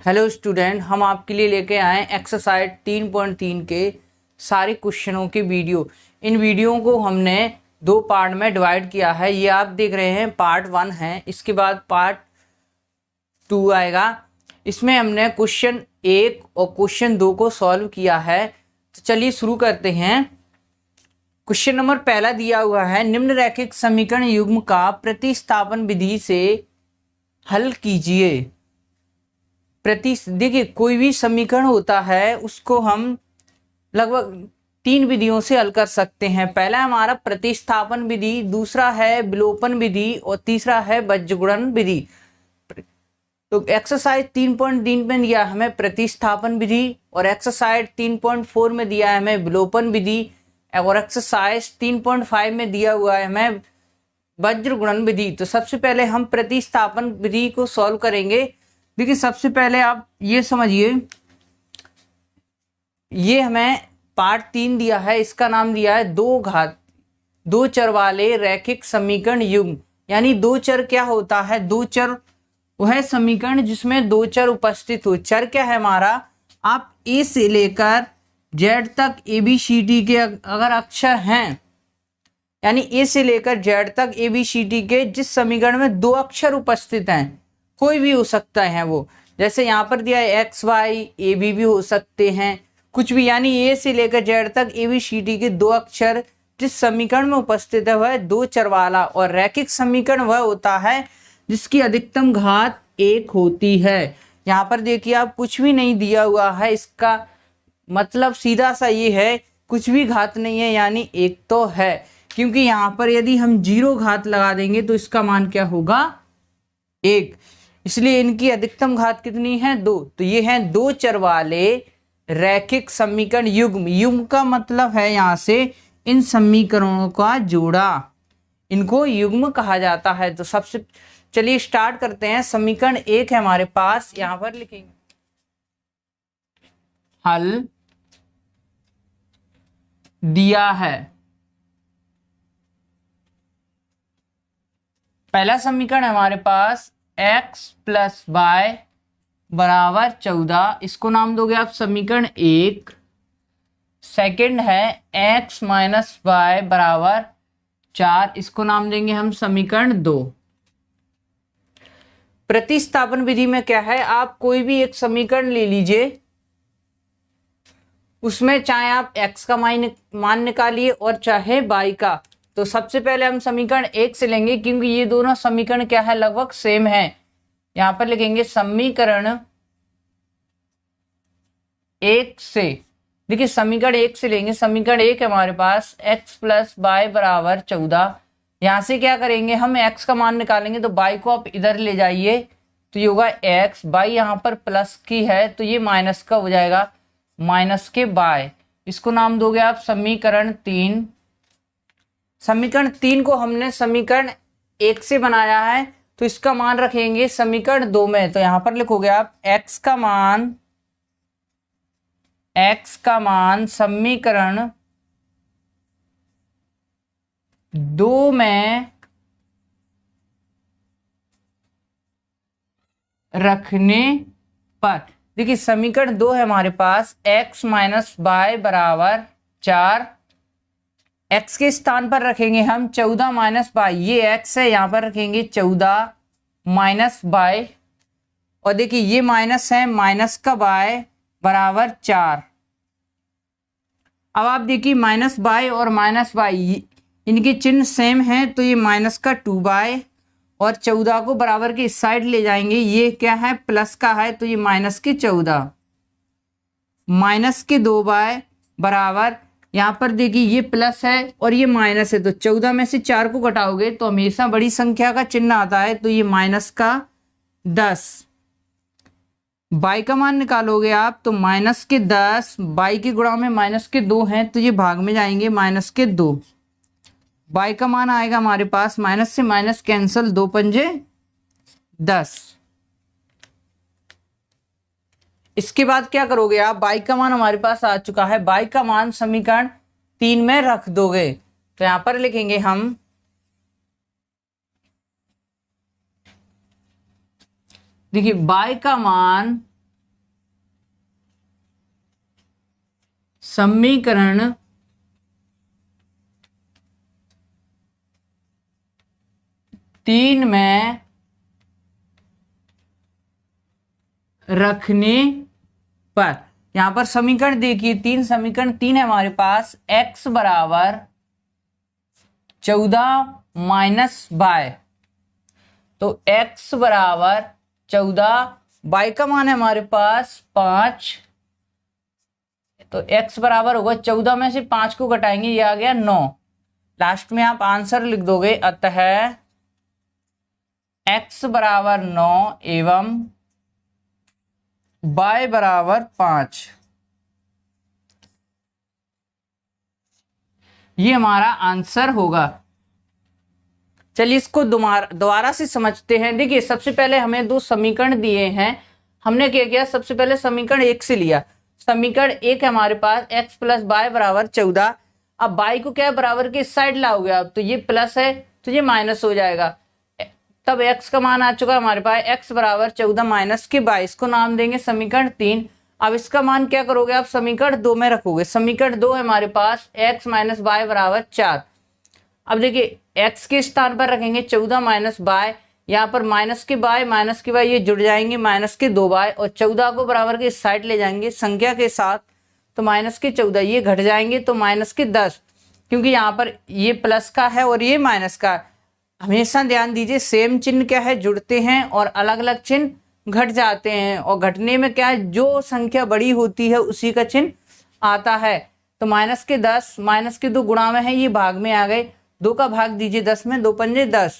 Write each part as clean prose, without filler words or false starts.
Hello student, हम आपके लिए लेके आए एक्सरसाइज 3.3 के सारे क्वेश्चनों के वीडियो। इन वीडियो को हमने दो पार्ट में डिवाइड किया है। ये आप देख रहे हैं पार्ट 1 है, इसके बाद पार्ट 2 आएगा। इसमें हमने क्वेश्चन 1 और क्वेश्चन 2 को सॉल्व किया है। तो चलिए शुरू करते हैं। क्वेश्चन नंबर पहला दिया हुआ है, निम्नलिखित समीकरण युग्म का प्रतिस्थापन विधि से हल कीजिए। देखिए, कोई भी समीकरण होता है उसको हम लगभग 3 विधियों से हल कर सकते हैं। पहला हमारा प्रतिस्थापन विधि, दूसरा है विलोपन विधि और तीसरा है बीजगुणन विधि। तो एक्सरसाइज 3.3 में दिया हमें प्रतिस्थापन विधि और एक्सरसाइज 3.4 में दिया है हमें विलोपन विधि और एक्सरसाइज 3.5 में दिया हुआ है हमें वज्रगुणन विधि। तो सबसे पहले हम प्रतिस्थापन विधि को सॉल्व करेंगे। देखिए, सबसे पहले आप ये समझिए, ये हमें पार्ट 3 दिया है, इसका नाम दिया है दो चर वाले रैखिक समीकरण युग्म। यानी दो चर क्या होता है? दो चर वह समीकरण जिसमें दो चर उपस्थित हो। चर क्या है हमारा? आप ए से लेकर जेड तक ABCD के अगर अक्षर हैं, यानी ए से लेकर जेड तक ABCD के जिस समीकरण में दो अक्षर उपस्थित हैं, कोई भी हो सकता है वो, जैसे यहाँ पर दिया है XY, AB भी हो सकते हैं, कुछ भी। यानी ए से लेकर जेड तक ABCD के दो अक्षर जिस समीकरण में उपस्थित है वह दो चर वाला। और रैखिक समीकरण वह होता है जिसकी अधिकतम घात 1 होती है। यहाँ पर देखिए, आप कुछ भी नहीं दिया हुआ है, इसका मतलब सीधा सा ये है कुछ भी घात नहीं है, यानी 1 तो है। क्योंकि यहाँ पर यदि हम 0 घात लगा देंगे तो इसका मान क्या होगा? 1। इसलिए इनकी अधिकतम घात कितनी है? 2। तो ये हैं दो चर वाले रैखिक समीकरण युग्म। युग्म का मतलब है यहाँ से इन समीकरणों का जोड़ा, इनको युग्म कहा जाता है। तो सबसे चलिए स्टार्ट करते हैं। समीकरण 1 है हमारे पास, यहां पर लिखेंगे हल दिया है। पहला समीकरण है हमारे पास x + y बराबर 14, इसको नाम दोगे आप समीकरण 1। सेकंड है x - y बराबर 4, इसको नाम देंगे हम समीकरण 2। प्रतिस्थापन विधि में क्या है? आप कोई भी एक समीकरण ले लीजिए, उसमें चाहे आप x का मान निकालिए और चाहे y का। तो सबसे पहले हम समीकरण 1 से लेंगे, क्योंकि ये दोनों समीकरण क्या है? लगभग सेम है। यहां पर लिखेंगे समीकरण 1 से। देखिए, समीकरण 1 से लेंगे। समीकरण 1 है हमारे पास x + y बराबर 14। यहां से क्या करेंगे? हम x का मान निकालेंगे, तो y को आप इधर ले जाइए तो ये होगा x। y यहाँ पर प्लस की है तो ये माइनस का हो जाएगा, माइनस के y। इसको नाम दोगे आप समीकरण 3। समीकरण 3 को हमने समीकरण 1 से बनाया है, तो इसका मान रखेंगे समीकरण 2 में। तो यहां पर लिखोगे आप x का मान समीकरण 2 में रखने पर। देखिए, समीकरण 2 है हमारे पास x - y बराबर 4। x के स्थान पर रखेंगे हम 14 - y, ये x है, यहां पर रखेंगे 14 - y। और देखिए ये माइनस है, माइनस का y बराबर 4। अब आप देखिए -y और -y इनके चिन्ह सेम हैं, तो ये माइनस का 2y और 14 को बराबर के इस साइड ले जाएंगे। ये क्या है? प्लस का है, तो ये माइनस के 14 माइनस के 2y बराबर, यहाँ पर देखिए ये प्लस है और ये माइनस है, तो 14 में से 4 को घटाओगे तो हमेशा बड़ी संख्या का चिन्ह आता है, तो ये माइनस का 10। y का मान निकालोगे आप तो माइनस के 10, y के गुणा में माइनस के 2 हैं, तो ये भाग में जाएंगे, माइनस के 2। y का मान आएगा हमारे पास, माइनस से माइनस कैंसल, 2 पंजे 10। इसके बाद क्या करोगे आप? y का मान हमारे पास आ चुका है, y का मान समीकरण 3 में रख दोगे। तो यहां पर लिखेंगे हम, देखिए y का मान समीकरण तीन में रखने पर, यहां पर समीकरण देखिए, तीन समीकरण तीन है हमारे पास। x बराबर 14 माइनस बाय, तो x बराबर 14, y का मान है हमारे पास 5, तो x बराबर होगा 14 में से 5 को घटाएंगे, ये आ गया 9। लास्ट में आप आंसर लिख दोगे, अतः x बराबर 9 एवं y बराबर 5, ये हमारा आंसर होगा। चलिए इसको दोबारा से समझते हैं। देखिए सबसे पहले हमें दो समीकरण दिए हैं, हमने क्या किया, सबसे पहले समीकरण एक से लिया। समीकरण एक है हमारे पास x प्लस वाई बराबर 14। अब y को क्या है, बराबर के इस साइड लाओगे आप, तो ये प्लस है तो ये माइनस हो जाएगा। तब x का मान आ चुका है हमारे पास, x बराबर 14 माइनस के 22 को नाम देंगे समीकरण 3। अब इसका मान क्या करोगे आप, समीकरण 2 में रखोगे। समीकरण 2 है हमारे पास x माइनस वाई बराबर 4। अब देखिए x के स्थान पर रखेंगे 14 माइनस बाय, यहाँ पर माइनस के बाय ये जुड़ जाएंगे, माइनस के 2 बाय, और 14 को बराबर के इस साइड ले जाएंगे संख्या के साथ, तो माइनस के 14 ये घट जाएंगे, तो माइनस के 10, क्योंकि यहाँ पर ये प्लस का है और ये माइनस का। हमेशा ध्यान दीजिए सेम चिन्ह क्या है, जुड़ते हैं और अलग अलग चिन्ह घट जाते हैं, और घटने में क्या है, जो संख्या बड़ी होती है उसी का चिन्ह आता है। तो माइनस के 10 माइनस के 2 गुणा में है, ये भाग में आ गए, 2 का भाग दीजिए 10 में, 2 पंजे 10।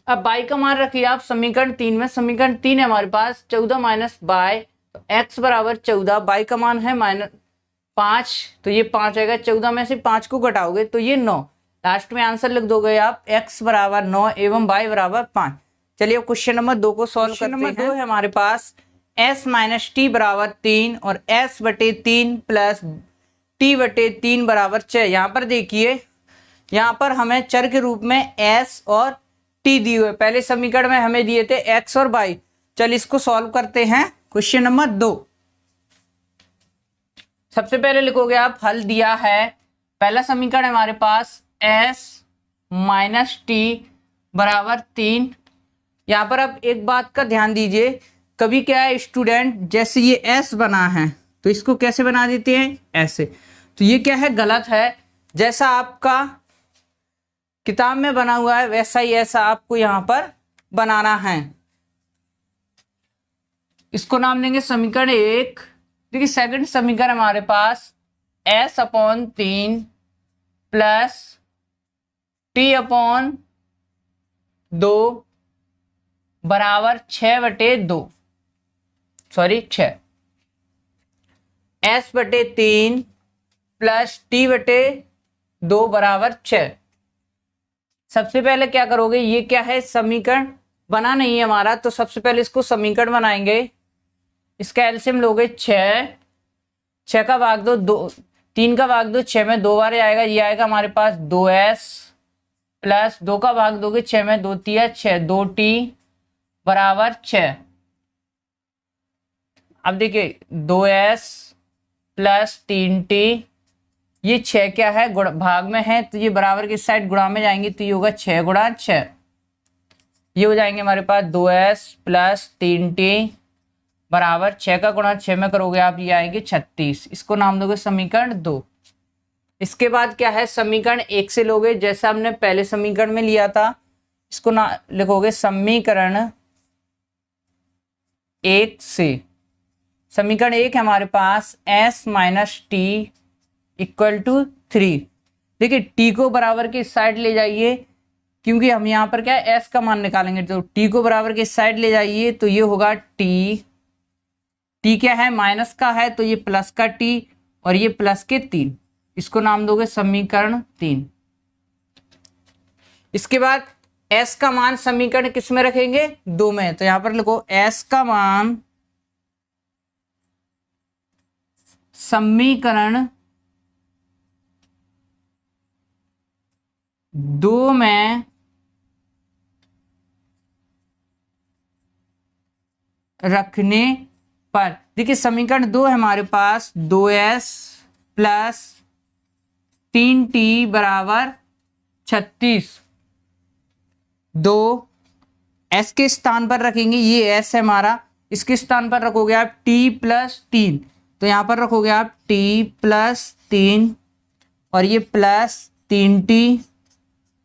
अब y का मान रखिए आप समीकरण 3 में। समीकरण 3 है हमारे पास 14 माइनस बाय, तो x बराबर 14, y का मान है -5, तो ये 5 आएगा, 14 में से 5 को घटाओगे तो ये 9। लास्ट में आंसर लिख दोगे आप, x बराबर 9 एवं y बराबर 5। चलिए अब क्वेश्चन नंबर 2 को सॉल्व करते हैं। नंबर 2 है हमारे पास s माइनस टी बराबर 3 और s बटे 3 प्लस t बटे 3 बराबर 6। यहाँ पर देखिए, यहाँ पर हमें चर के रूप में s और t दिए हुए, पहले समीकरण में हमें दिए थे x और y। चलिए इसको सॉल्व करते हैं। क्वेश्चन नंबर 2, सबसे पहले लिखोगे आप, हल दिया है, पहला समीकरण हमारे पास s माइनस टी बराबर 3। यहाँ पर अब एक बात का ध्यान दीजिए, कभी क्या है स्टूडेंट, जैसे ये s बना है तो इसको कैसे बना देते हैं, ऐसे, तो ये क्या है, गलत है। जैसा आपका किताब में बना हुआ है वैसा ही ऐसा आपको यहाँ पर बनाना है। इसको नाम देंगे समीकरण 1। देखिए सेकंड समीकरण हमारे पास s upon 3 plus t upon 2 बराबर 6 बटे 2, सॉरी 6, s बटे 3 प्लस t बटे 2 बराबर 6। सबसे पहले क्या करोगे, ये क्या है, समीकरण बना नहीं है हमारा, तो सबसे पहले इसको समीकरण बनाएंगे। इसका एलसीएम लोगे 6 का भाग दो 3 का भाग दो 6 में 2 बार आएगा, ये आएगा हमारे पास 2s प्लस 2 का भाग दोगे 6 में 2 तिया 6, 2t बराबर 6। अब देखिए 2s प्लस 3t, ये 6 क्या है, भाग में है, तो ये बराबर की साइड गुणा में जाएंगे, तो ये होगा 6 गुणा 6, ये हो जाएंगे हमारे पास 2s प्लस 3t बराबर 6 का गुणा 6 में करोगे आप, ये आएंगे 36। इसको नाम दोगे समीकरण 2। इसके बाद क्या है, समीकरण 1 से लोगे, जैसा हमने पहले समीकरण में लिया था, इसको ना लिखोगे समीकरण 1 से। समीकरण 1 है हमारे पास s minus T equal to 3। देखिए t को बराबर के साइड ले जाइए, क्योंकि हम यहाँ पर क्या है s का मान निकालेंगे, तो t को बराबर के साइड ले जाइए, तो ये होगा t क्या है, माइनस का है, तो ये प्लस का t और ये प्लस के 3, इसको नाम दोगे समीकरण 3। इसके बाद s का मान समीकरण किस में रखेंगे, 2 में, तो यहाँ पर लिखो s का मान समीकरण 2 में रखने पर, देखिए समीकरण 2 है हमारे पास 2s प्लस 3t बराबर 36। 2 s के स्थान पर रखेंगे, ये s है हमारा, इसके स्थान पर रखोगे आप t प्लस 3, तो यहां पर रखोगे आप t प्लस 3 और ये प्लस 3t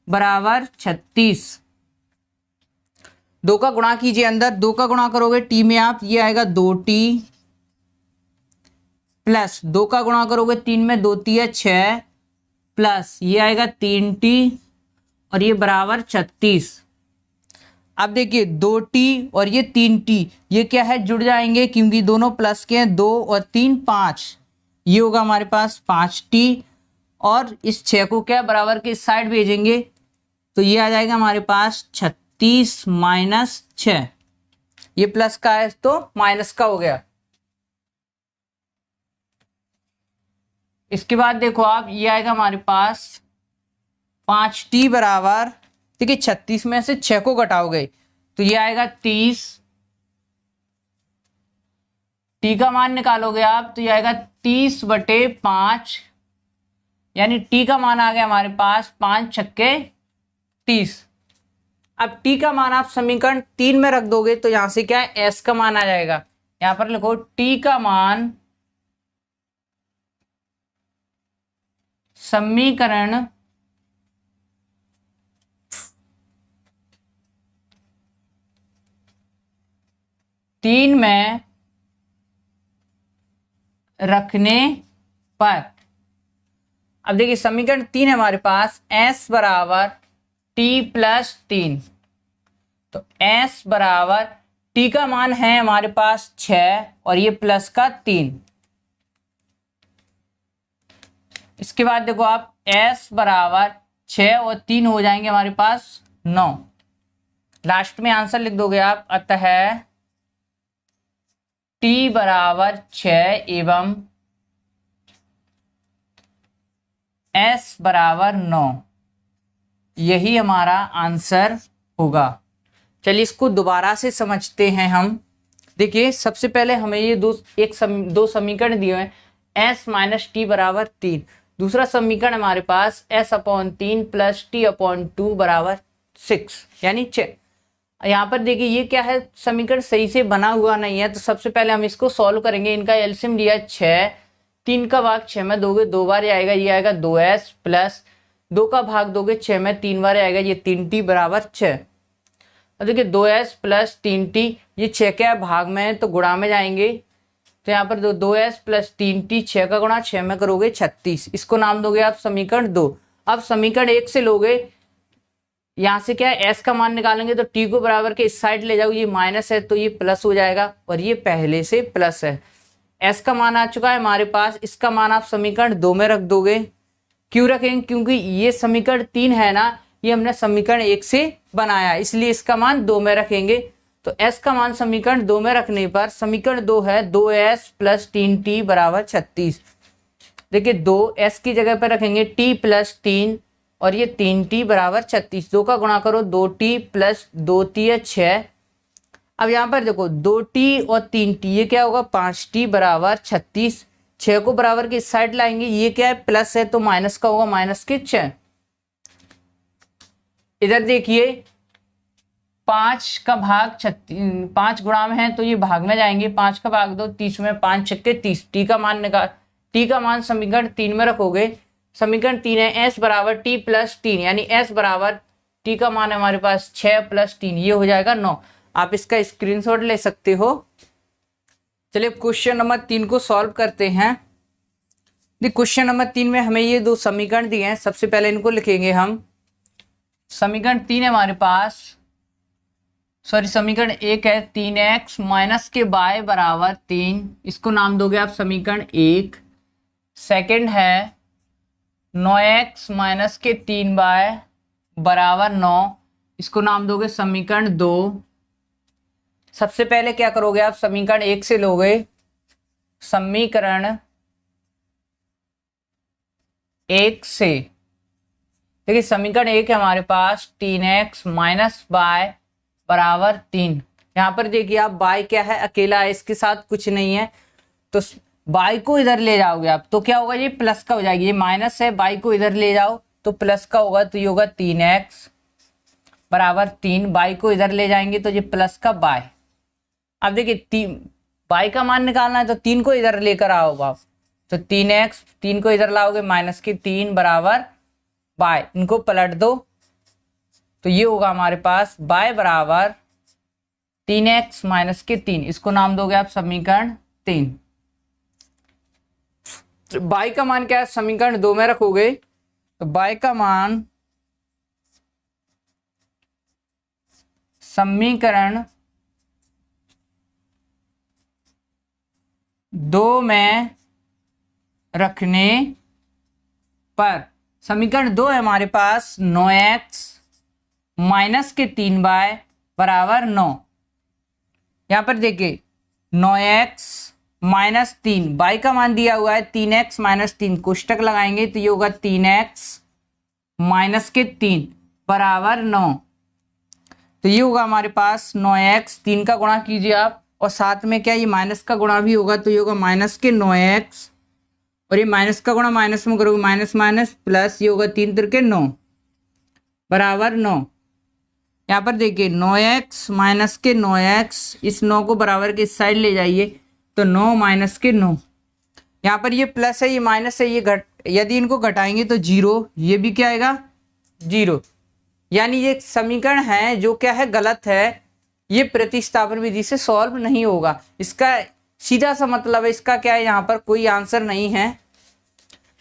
बराबर 36। 2 का गुणा कीजिए, अंदर 2 का गुणा करोगे t में आप, ये आएगा 2t प्लस 2 का गुणा करोगे 3 में, 2 3 6 प्लस ये आएगा 3t और ये बराबर 36। अब देखिए 2t और ये 3t ये क्या है, जुड़ जाएंगे क्योंकि दोनों प्लस के हैं, 2 और 3 5, ये होगा हमारे पास 5t और इस 6 को क्या बराबर के इस साइड भेजेंगे तो ये आ जाएगा हमारे पास 36 माइनस 6, ये प्लस का है तो माइनस का हो गया। इसके बाद देखो आप, ये आएगा हमारे पास 5t बराबर, देखिए 36 में से 6 को घटाओगे तो ये आएगा 30, t का मान निकालोगे आप तो ये आएगा 30/5, यानी t का मान आ गया हमारे पास 5 छक्के 30। अब t का मान आप समीकरण 3 में रख दोगे तो यहां से क्या है, s का मान आ जाएगा, यहां पर लिखो t का मान समीकरण 3 में रखने पर, अब देखिए समीकरण 3 है हमारे पास, s बराबर t प्लस 3, तो s बराबर t का मान है हमारे पास 6 और ये प्लस का 3। इसके बाद देखो आप s बराबर 6 और 3 हो जाएंगे हमारे पास 9, लास्ट में आंसर लिख दोगे आप, अतः t बराबर 6 एवं s बराबर 9, यही हमारा आंसर होगा। चलिए इसको दोबारा से समझते हैं हम। देखिए सबसे पहले हमें ये दो समीकरण दिए हैं, s माइनस टी बराबर 3, दूसरा समीकरण हमारे पास s/3 प्लस t/2 बराबर 6 यानी 6। यहाँ पर देखिए ये क्या है, समीकरण सही से बना हुआ नहीं है, तो सबसे पहले हम इसको सॉल्व करेंगे। इनका एलसीएम दिया है 6, 3 का भाग 6 में दोगे 2 बार आएगा, ये आएगा 2s प्लस 2 का भाग दोगे 6 में 3 बार आएगा, ये 3t बराबर 6। और देखिए 2s प्लस 3t, ये 6 क्या है भाग में है तो गुणा में जाएंगे, तो यहाँ पर 2s प्लस 3t, 6 का गुणा 6 में करोगे 36, इसको नाम दोगे आप समीकरण 2। अब समीकरण 1 से लोगे, यहाँ से क्या है s का मान निकालेंगे तो t को बराबर के इस साइड ले जाओ, ये माइनस है तो ये प्लस हो जाएगा और ये पहले से प्लस है। s का मान आ चुका है हमारे पास, इसका मान आप समीकरण 2 में रख दोगे। क्यों रखेंगे, क्योंकि ये समीकरण 3 है ना, ये हमने समीकरण 1 से बनाया, इसलिए इसका मान 2 में रखेंगे। तो s का मान समीकरण 2 में रखने पर समीकरण 2 है 2s प्लस 3t बराबर 36। देखिए 2s की जगह पर रखेंगे t प्लस 3 और ये 3t बराबर 36, 2 का गुणा करो 2t प्लस 2t है 6। अब यहाँ पर देखो 2t और 3t, ये क्या होगा 5t बराबर 36, 6 को बराबर के इस साइड लाएंगे, ये क्या है प्लस है तो माइनस का होगा, माइनस के 6। इधर देखिए 5 का भाग 5 गुणा में है तो ये भाग में जाएंगे, 5 का भाग 2 30 में 5 छक्के 30, t का मान निकाल, t का मान समीकरण 3 में रखोगे, समीकरण 3 है s बराबर t प्लस 3, यानी s बराबर t का मान है हमारे पास 6 प्लस 3, ये हो जाएगा 9। आप इसका स्क्रीनशॉट ले सकते हो। चलिए क्वेश्चन नंबर 3 को सॉल्व करते हैं। क्वेश्चन नंबर 3 में हमें ये दो समीकरण दिए हैं, सबसे पहले इनको लिखेंगे हम। समीकरण 3 है हमारे पास, समीकरण 1 है 3x माइनस के y बराबर 3, इसको नाम दोगे आप समीकरण 1। सेकंड है 9x माइनस के 3y बराबर 9, इसको नाम दोगे समीकरण 2। सबसे पहले क्या करोगे आप, समीकरण 1 से लोगे समीकरण 1 से, देखिए समीकरण 1 है हमारे पास 3x माइनस y बराबर 3। यहाँ पर देखिए आप y क्या है, अकेला है, इसके साथ कुछ नहीं है, तो बाई को इधर ले जाओगे आप तो क्या होगा, ये प्लस का हो जाएगी, ये माइनस है, बाई को इधर ले जाओ तो प्लस का होगा, तो ये होगा 3x बराबर 3। बाई को इधर ले जाएंगे तो ये प्लस का बाय। अब देखिए बाई का मान निकालना है तो 3 को इधर लेकर आओगे आप, तो 3x, 3 को इधर लाओगे माइनस की 3 बराबर बाय, इनको पलट दो तो ये होगा हमारे पास बाय बराबर 3x माइनस के 3, इसको नाम दोगे आप समीकरण 3। बाई का मान क्या है, समीकरण 2 में रखोगे तो बाई का मान समीकरण 2 में रखने पर समीकरण 2 है हमारे पास 9x माइनस के 3y बराबर 9। यहां पर देखिए 9x माइनस 3, बाई का मान दिया हुआ है 3x माइनस 3, कोष्टक लगाएंगे तो ये होगा 3x माइनस के 3 बराबर 9। तो ये होगा हमारे पास 9x, 3 का गुणा कीजिए आप और साथ में क्या ये माइनस का गुणा भी होगा, तो ये होगा माइनस के 9x और ये माइनस का गुणा माइनस में करोगे माइनस माइनस प्लस, ये होगा 3 तिरके 9 बराबर 9। यहाँ पर देखिए 9x माइनस के 9x, इस 9 को बराबर के इस साइड ले जाइए तो 9 माइनस के 9, यहाँ पर ये प्लस है ये माइनस है, ये यदि इनको घटाएंगे तो 0, ये भी क्या आएगा 0। यानी ये समीकरण है जो क्या है गलत है, ये प्रतिस्थापन विधि से सॉल्व नहीं होगा। इसका सीधा सा मतलब है, इसका क्या है यहाँ पर कोई आंसर नहीं है।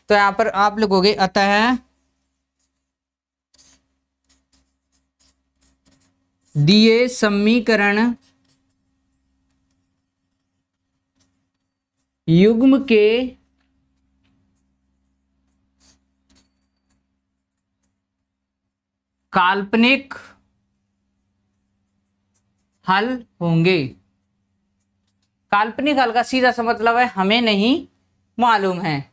तो यहाँ पर आप लिखोगे अतः दिए समीकरण युग्म के काल्पनिक हल होंगे। काल्पनिक हल का सीधा सा मतलब है हमें नहीं मालूम है,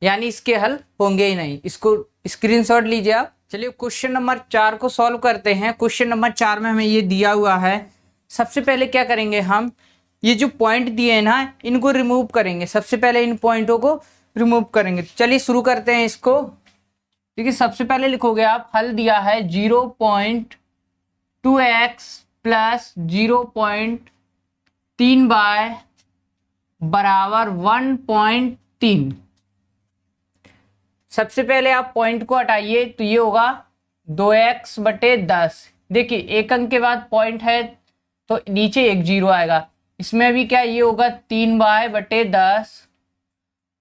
यानी इसके हल होंगे ही नहीं। इसको स्क्रीनशॉट लीजिए आप। चलिए क्वेश्चन नंबर 4 को सॉल्व करते हैं। क्वेश्चन नंबर 4 में हमें ये दिया हुआ है। सबसे पहले क्या करेंगे, हम ये जो पॉइंट दिए हैं ना इनको रिमूव करेंगे। सबसे पहले इन पॉइंटों को रिमूव करेंगे। चलिए शुरू करते हैं इसको। देखिए सबसे पहले लिखोगे आप, हल दिया है 0.2x प्लस 0.3y बराबर 1.3। सबसे पहले आप पॉइंट को हटाइए तो ये होगा 2x बटे 10। देखिए एक अंक के बाद पॉइंट है तो नीचे एक 0 आएगा। इसमें भी क्या ये होगा 3y बटे 10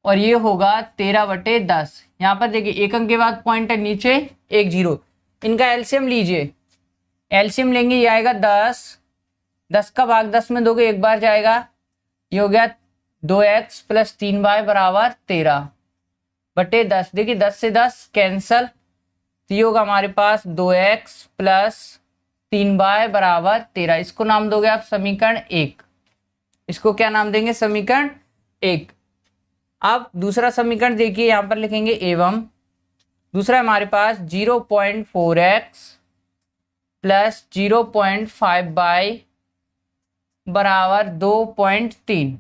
और ये होगा 13 बटे 10। यहाँ पर देखिए एक अंक के बाद पॉइंट है, नीचे एक 0। इनका एलसीएम लीजिए, एलसीएम लेंगे ये आएगा 10। 10 का भाग 10 में दोगे एक बार जाएगा, ये हो गया 2x प्लस 3y बराबर 13 बटे 10। देखिए 10 से 10 कैंसल, तो ये होगा हमारे पास 2x प्लस 3y बराबर 13। इसको नाम दोगे आप समीकरण 1। इसको क्या नाम देंगे, समीकरण 1। अब दूसरा समीकरण देखिए, यहां पर लिखेंगे एवं दूसरा हमारे पास 0.4x प्लस 0.5y बराबर 2.3,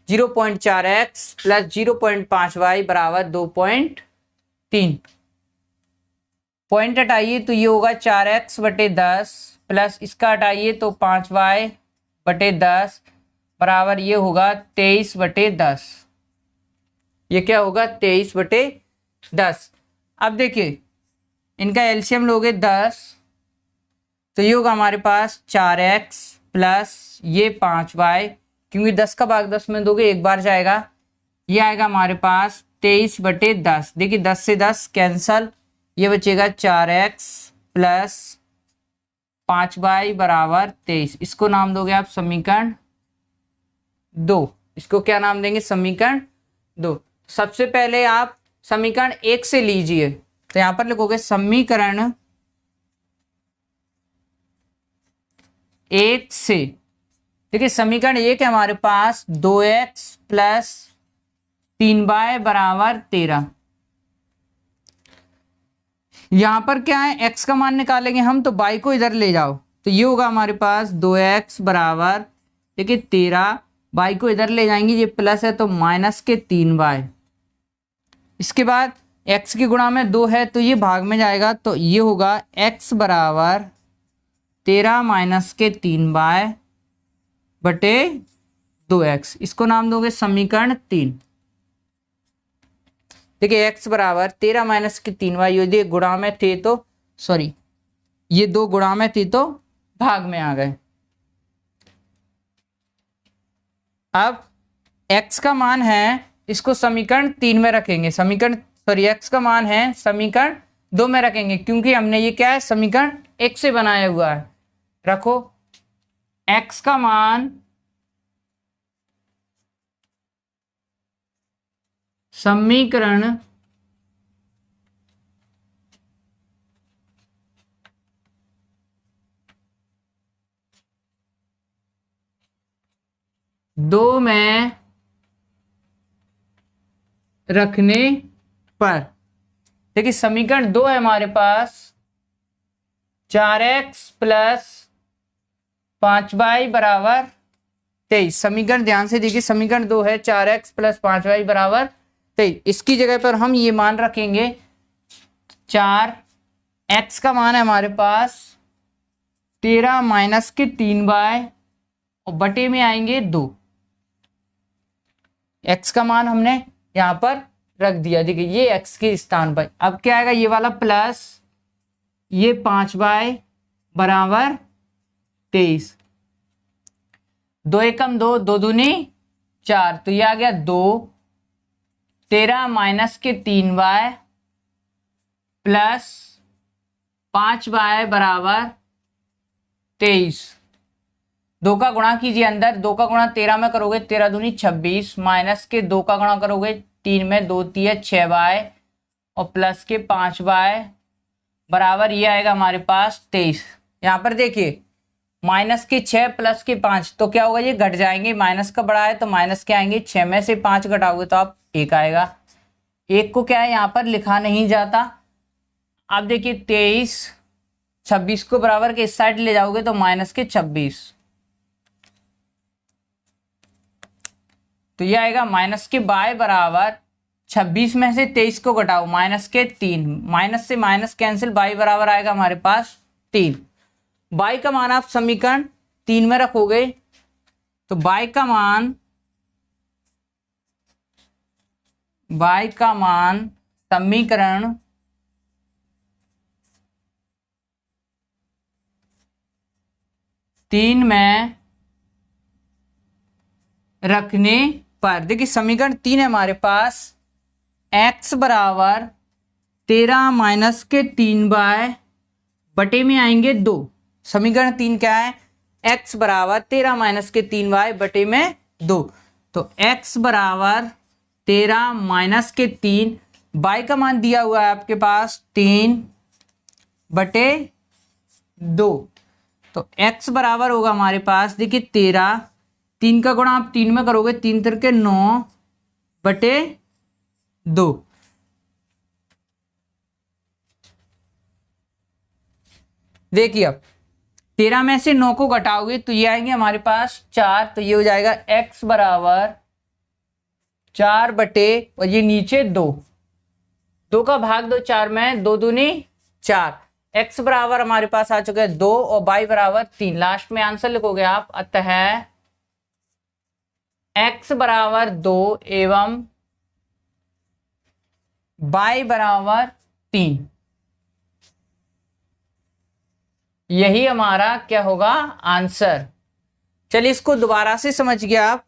0.4x प्लस 0.5y बराबर 2.3। पॉइंट हटाइए तो ये होगा 4x बटे 10 प्लस इसका हटाइए तो 5y बटे 10 बराबर ये होगा 23 बटे 10। ये क्या होगा 23 बटे 10। अब देखिए इनका एलसीएम लोगे 10 तो ये होगा हमारे पास 4x प्लस ये 5y, क्योंकि 10 का भाग 10 में दोगे एक बार जाएगा, ये आएगा हमारे पास 23 बटे 10। देखिए 10 से 10 कैंसल, ये बचेगा 4x प्लस 5y बराबर 23। इसको नाम दोगे आप समीकरण 2। इसको क्या नाम देंगे, समीकरण 2। सबसे पहले आप समीकरण 1 से लीजिए, तो यहां पर लिखोगे समीकरण 1 से। देखिए समीकरण 1 है हमारे पास 2x प्लस 3y बराबर 13। यहां पर क्या है, x का मान निकालेंगे हम, तो y को इधर ले जाओ तो ये होगा हमारे पास 2x बराबर देखिए 13 y को इधर ले जाएंगे, ये प्लस है तो -3y। इसके बाद x की गुणा में 2 है तो ये भाग में जाएगा, तो ये होगा x बराबर 13 - 3y / 2x। इसको नाम दोगे समीकरण 3। देखिए x बराबर 13 - 3y, यदि गुणा में थे तो सॉरी ये 2 गुणा में थी तो भाग में आ गए। अब x का मान है, इसको समीकरण 3 में रखेंगे, x का मान है समीकरण 2 में रखेंगे, क्योंकि हमने ये क्या है समीकरण 1 से बनाया हुआ है। रखो x का मान समीकरण 2 में रखने पर, देखिए समीकरण 2 है हमारे पास 4x + 5y = 23। समीकरण ध्यान से देखिए, समीकरण 2 है 4x + 5y = 23। इसकी जगह पर हम ये मान रखेंगे 4x का मान है हमारे पास 13 - 3y और बटे में आएंगे 2। x का मान हमने यहां पर रख दिया, देखिए ये x के स्थान पर। अब क्या आएगा, ये वाला प्लस ये 5y = 23। 2 एकम 2, 2 दूनी 4, तो ये आ गया 2। 13 - 3y + 5y = 23। 2 का गुणा कीजिए अंदर, 2 का गुणा 13 में करोगे 13 दूनी 26, माइनस के 2 का गुणा करोगे 3 में, 2 3 6y और प्लस के 5y बराबर ये आएगा हमारे पास 23। यहाँ पर देखिए माइनस के 6 प्लस के 5, तो क्या होगा ये घट जाएंगे, माइनस का बड़ा है तो माइनस के आएंगे, 6 में से 5 घटाओगे तो आप 1 आएगा। 1 को क्या है यहाँ पर लिखा नहीं जाता। अब देखिए 23 26 को बराबर के इस साइड ले जाओगे तो -26, तो ये आएगा माइनस के y बराबर 26 में से 23 को घटाओ -3, माइनस से माइनस कैंसिल, y बराबर आएगा हमारे पास 3। y का मान आप समीकरण 3 में रखोगे तो y का मान समीकरण 3 में रखने पर, देखिए समीकरण 3 है हमारे पास x बराबर 13 - 3y बटे में आएंगे 2। समीकरण 3 क्या है, x बराबर 13 - 3y बटे में 2, तो x बराबर 13 - 3, y का मान दिया हुआ है आपके पास 3 बटे 2, तो x बराबर होगा हमारे पास देखिए 13, 3 का गुणा आप 3 में करोगे 3 × 9 बटे 2। देखिए अब 13 में से 9 को घटाओगे तो ये आएंगे हमारे पास 4, तो ये हो जाएगा x बराबर 4 बटे और ये नीचे 2, 2 का भाग दो 4 में, 2 दूनी 4, x बराबर हमारे पास आ चुका है 2 और y बराबर 3। लास्ट में आंसर लिखोगे आप, अतः x बराबर 2 एवं y बराबर 3, यही हमारा क्या होगा आंसर। चलिए इसको दोबारा से समझ गया आप।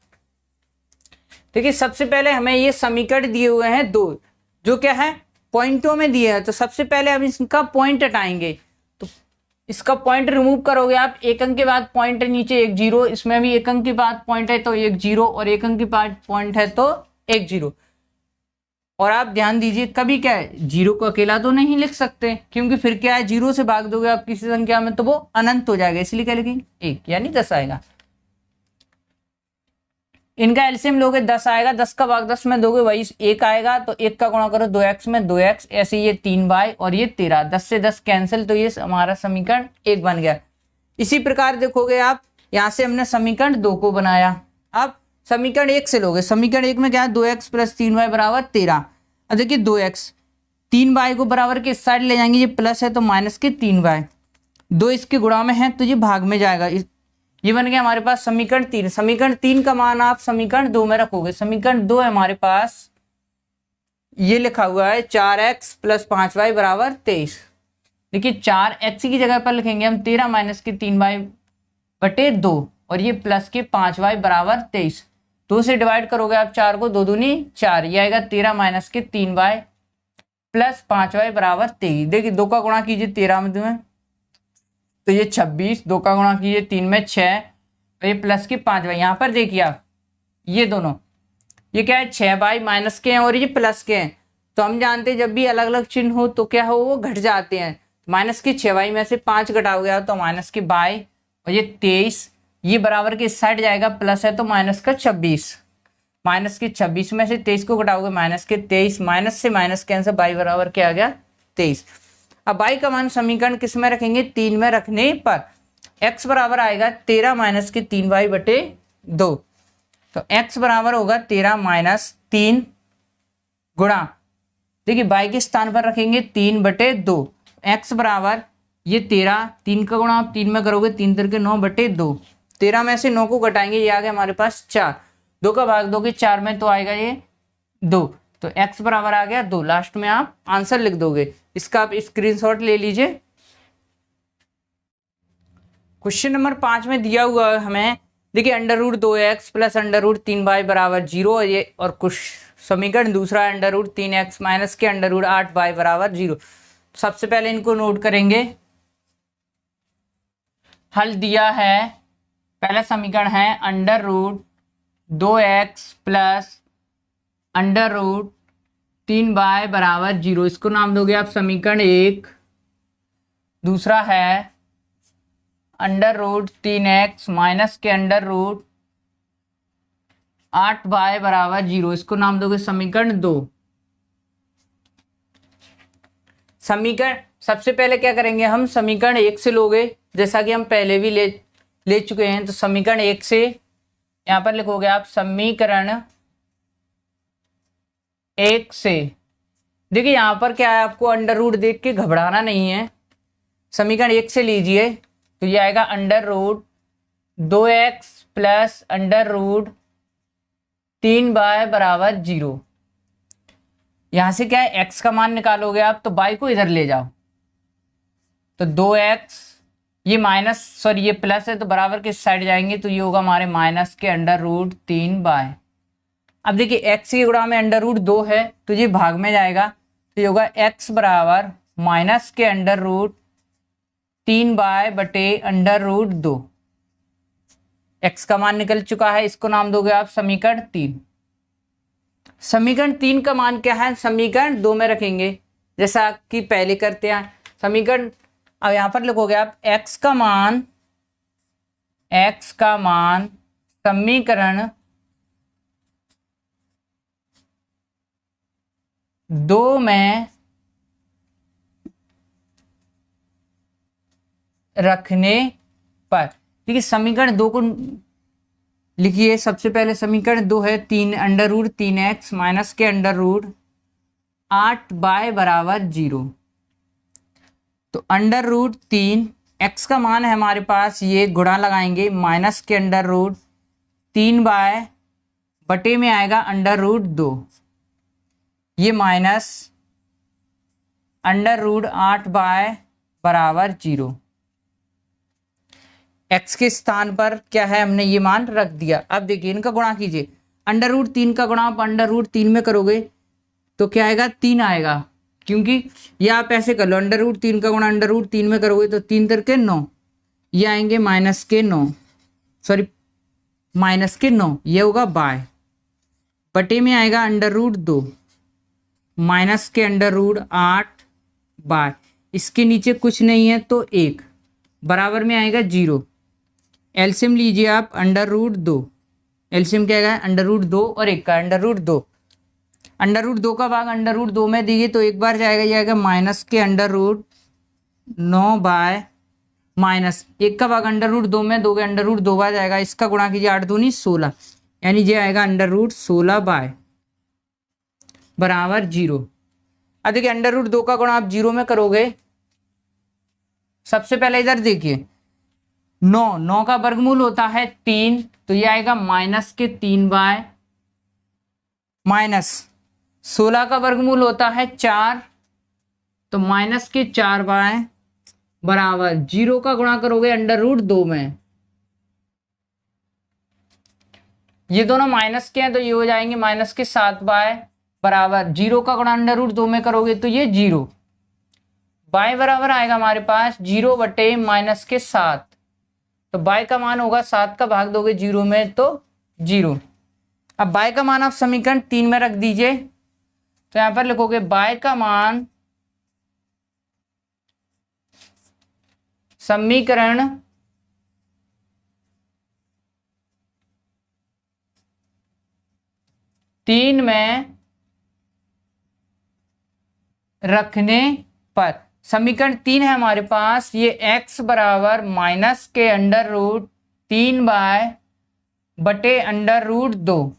देखिए सबसे पहले हमें ये समीकरण दिए हुए हैं 2, जो क्या है पॉइंटों में दिए हैं, तो सबसे पहले हम इसका पॉइंट हटाएंगे, तो इसका पॉइंट रिमूव करोगे आप, 1 अंक के बाद पॉइंट है नीचे 1 0, इसमें भी 1 अंक के बाद पॉइंट है तो 1 0 और 1 अंक के बाद पॉइंट है तो 1 0। और आप ध्यान दीजिए कभी क्या है 0 को अकेला तो नहीं लिख सकते, क्योंकि फिर क्या है 0 से भाग दोगे आप किसी संख्या में तो वो अनंत हो जाएगा, इसलिए क्या लिखेंगे 1 यानी 10 आएगा। इनका एलसीएम लोगे 10 आएगा, 10 का भाग 10 में दोगे वही 1 आएगा, तो 1 का गुणा करो 2x में 2x, ऐसे ये 3y और ये 13, 10 से 10 कैंसिल, तो ये हमारा समीकरण 1 बन गया। इसी प्रकार देखोगे आप यहाँ से हमने समीकरण 2 को बनाया। अब समीकरण 1 से लोगे। समीकरण 1 में क्या है, 2x प्लस 3y बराबर 13। अब देखिए 2x 3y को बराबर के इस साइड ले जाएंगे, ये प्लस है तो माइनस के 3y, 2 इसके गुणा में है तो ये भाग में जाएगा। ये बन गया हमारे पास समीकरण 3। समीकरण 3 का मान आप समीकरण 2 में रखोगे। समीकरण 2 है हमारे पास, ये लिखा हुआ है 4x प्लस 5y बराबर 23। देखिए 4x की जगह पर लिखेंगे हम 13 माइनस के 3y बटे 2 और ये प्लस के 5y बराबर 23। 2 से डिवाइड करोगे आप 4 को, 2 दूनी 4, ये आएगा 13 माइनस के 3y प्लस 5y बराबर 23। देखिए 2 का गुणा कीजिए 13 में तुम्हें तो ये 26, 2 का गुणा कीजिए 3 में 6 और ये प्लस के 5y। यहाँ पर देखिए आप ये दोनों, ये क्या है 6y माइनस के हैं और ये प्लस के हैं, तो हम जानते हैं जब भी अलग अलग चिन्ह हो तो क्या हो, वो घट जाते हैं। माइनस के 6y में से 5 घटाओगे आप तो माइनस के बाई और ये 23, ये बराबर के इस साइड जाएगा, प्लस है तो माइनस का 26, माइनस के 26 में से 23 को घटाओगे माइनस के 23, माइनस से माइनस कैंसिल, बाई बराबर क्या आ गया 23। अब बाई का मान समीकरण किस में रखेंगे, 3 में रखने पर x बराबर आएगा 13 माइनस के 3y बटे 2। तो x बराबर होगा 13 माइनस 3 गुणा, देखिए बाई के स्थान पर रखेंगे 3 बटे 2, x बराबर ये 13, 3 का गुणा आप 3 में करोगे 3 तिरके 9 बटे 2, 13 में से 9 को घटाएंगे, ये आ गया हमारे पास 4, 2 का भाग दोगे 4 में तो आएगा ये 2, तो x बराबर आ गया 2। लास्ट में आप आंसर लिख दोगे, इसका आप स्क्रीनशॉट ले लीजिए। क्वेश्चन नंबर 5 में दिया हुआ है हमें, देखिए under root 2x plus under root 3y बराबर 0, ये और कुछ समीकरण दूसरा अंडर रूट 3x माइनस के अंडर रूट 8y बराबर 0। सबसे पहले इनको नोट करेंगे। हल दिया है, पहला समीकरण है under root 2x plus under root 3y बराबर 0, इसको नाम दोगे आप समीकरण 1। दूसरा है अंडर रूट 3x माइनस के अंडर रूट 8y बराबर 0, इसको नाम दोगे समीकरण 2। समीकरण सबसे पहले क्या करेंगे हम, समीकरण 1 से लोगे, जैसा कि हम पहले भी ले चुके हैं। तो समीकरण 1 से यहां पर लिखोगे आप समीकरण 1 से, देखिए यहां पर क्या है, आपको अंडर रूट देख के घबराना नहीं है। समीकरण 1 से लीजिए तो ये आएगा under root 2x plus under root 3y बराबर 0। यहां से क्या है, x का मान निकालोगे आप तो y को इधर ले जाओ, तो 2x, ये माइनस सॉरी ये प्लस है तो बराबर के साइड जाएंगे तो ये होगा हमारे माइनस के अंडर रूट 3y। अब देखिए x के गुणा में अंडर रूट 2 है तो ये भाग में जाएगा, तो ये होगा x बराबर माइनस के अंडर रूट 3y बटे अंडर रूट 2। x का मान निकल चुका है, इसको नाम दोगे आप समीकरण 3। समीकरण 3 का मान क्या है, समीकरण 2 में रखेंगे जैसा कि पहले करते हैं। समीकरण अब यहां पर लिखोगे आप x का मान समीकरण 2 में रखने पर, ठीक है। समीकरण 2 को लिखिए। सबसे पहले समीकरण 2 है 3 अंडर रूट 3x माइनस के अंडर रूट 8y बराबर 0। तो अंडर रूट 3, x का मान है हमारे पास, ये गुणा लगाएंगे माइनस के अंडर रूट 3y बटे में आएगा अंडर रूट 2, ये माइनस अंडर रूट 8y बराबर 0। x के स्थान पर क्या है, हमने ये मान रख दिया। अब देखिए इनका गुणा कीजिए, अंडर रूट 3 का गुणा आप अंडर रूट 3 में करोगे तो क्या आएगा, 3 आएगा, क्योंकि ये आप ऐसे कर लो, अंडर रूट 3 का गुणा अंडर रूट 3 में करोगे तो 3 तिरके 9, ये आएंगे माइनस के 9, सॉरी माइनस के 9, ये होगा बाय, बटे में आएगा अंडर रूट 2 माइनस के अंडर रूट 8 बाय, इसके नीचे कुछ नहीं है तो 1 बराबर में आएगा 0। एलसीएम लीजिए आप, अंडर रूट 2, एलसीएम क्या आएगा, अंडर रूट 2 और 1 का अंडर रूट 2, अंडर रूट 2 का भाग अंडर रूट 2 में दीजिए तो एक बार जाएगा, ये आएगा माइनस के अंडर रूट 9 बाय माइनस 1 का भाग अंडर रूट 2 में दोगे, अंडर रूट 2 बार जाएगा, इसका गुणा कीजिए 8 दूनी 16, यानी ये आएगा अंडर रूट 16 बाय बराबर 0। अब देखिए अंडर रूट 2 का गुणा आप 0 में करोगे। सबसे पहले इधर देखिए 9 का वर्गमूल होता है 3, तो ये आएगा -3 बाय माइनस 16 का वर्गमूल होता है 4, तो -4 बाय बराबर 0 का गुणा करोगे अंडर रूट 2 में। ये दोनों माइनस के हैं तो ये हो जाएंगे -7 बाय बराबर 0 का गुणा अंडर रूट 2 में करोगे तो ये 0 बाय बराबर आएगा हमारे पास 0 बटे -7। तो बाय का मान होगा 7 का भाग दोगे 0 में तो 0। अब बाय का मान आप समीकरण 3 में रख दीजिए, तो यहां पर लिखोगे बाय का मान समीकरण 3 में रखने पर, समीकरण 3 है हमारे पास, ये x बराबर माइनस के अंडर रूट 3 बाय बटे अंडर रूट 2।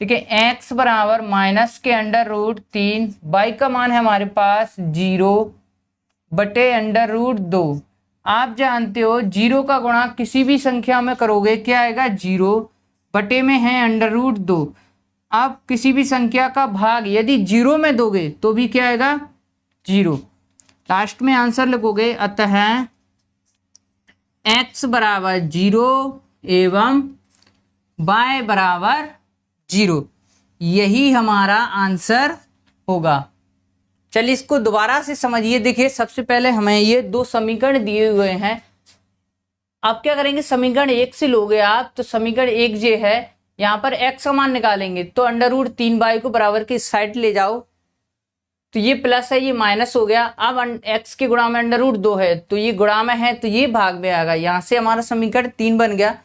ठीक है, x बराबर माइनस के अंडर रूट 3, बाई का मान है हमारे पास 0 बटे अंडर रूट 2। आप जानते हो 0 का गुणा किसी भी संख्या में करोगे क्या आएगा 0 बटे में है अंडर रूट 2। आप किसी भी संख्या का भाग यदि 0 में दोगे तो भी क्या आएगा 0। लास्ट में आंसर लिखोगे, अतः x बराबर 0 एवं y बराबर 0, यही हमारा आंसर होगा। चलिए इसको दोबारा से समझिए। देखिए सबसे पहले हमें ये 2 समीकरण दिए हुए हैं। आप क्या करेंगे, समीकरण 1 से लोगे आप, तो समीकरण 1 ये है, यहाँ पर x का मान निकालेंगे तो अंडर रूट 3 बाई को बराबर की साइड ले जाओ, तो ये प्लस है ये माइनस हो गया। अब x के गुणा में अंडर रूट 2 है तो ये गुणा में है तो ये भाग में आ गया, यहाँ से हमारा समीकरण 3 बन गया।